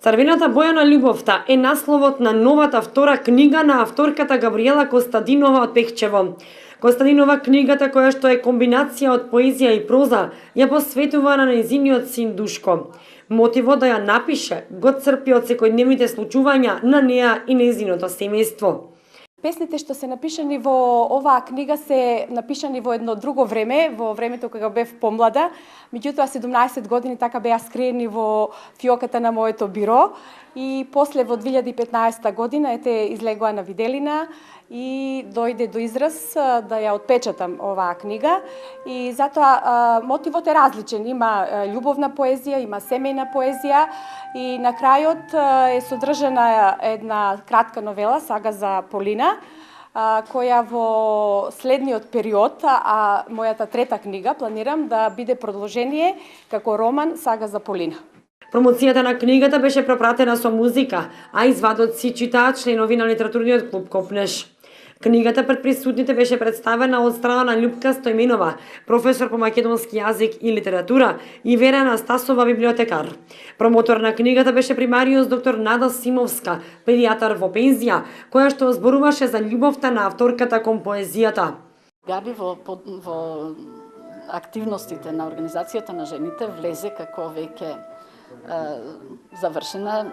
Црвената боја на љубовта е насловот на новата втора книга на авторката Габриела Костадинова од Пехчево. Костадинова книгата, која што е комбинација од поезија и проза, ја посветува на нејзиниот син Душко. Мотивот да ја напише го црпи од секојдневните случувања на неа и нејзиното семејство. Песните што се напишани во оваа книга се напишани во едно друго време, во времето кога бев помлада. Меѓутоа 17 години така беа скриени во фиоката на моето биро и после во 2015 година излегоа на виделина и дојде до израз да ја отпечатам оваа книга и затоа мотивот е различен. Има љубовна поезија, има семејна поезија и на крајот е содржана една кратка новела Сага за Полина, која во следниот период, а мојата трета книга планирам да биде продолжение како роман Сага за Полина. Промоцијата на книгата беше пропратена со музика, а извадоци читаат членови на литературниот клуб Копнеш. Книгата пред присутните беше представена од страна на Љупка Стојменова, професор по македонски јазик и литература, и Вера Анастасова, библиотекар. Промотор на книгата беше примариус доктор Нада Симовска, педијатар во пензија, која што зборуваше за љубовта на авторката кон поезијата. Габи во активностите на Организацијата на жените влезе како веќе завршена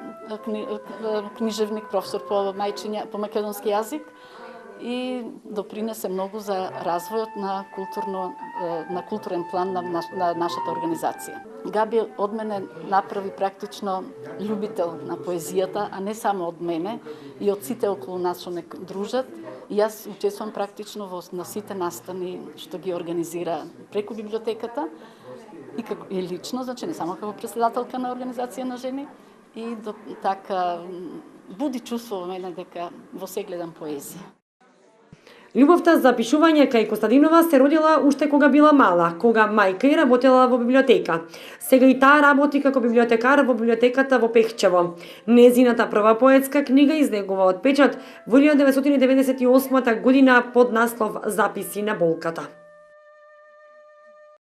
книжевник, професор по македонски јазик и допринесе многу за развојот на културен план на нашата организација. Габи од мене направи практично љубител на поезијата, а не само од мене, и од сите околу нас што не дружат. И јас учествувам практично на сите настани што ги организира преку библиотеката и лично, значи не само како председателка на Организација на жени, и така буди чувство во мене дека во се гледам поезија. Љубовта за пишување кај Костадинова се родила уште кога била мала, кога мајка и работела во библиотека. Сега и таа работи како библиотекар во библиотеката во Пехчево. Незината прва поетска книга излегува од печат во 1998 година под наслов Записи на болката.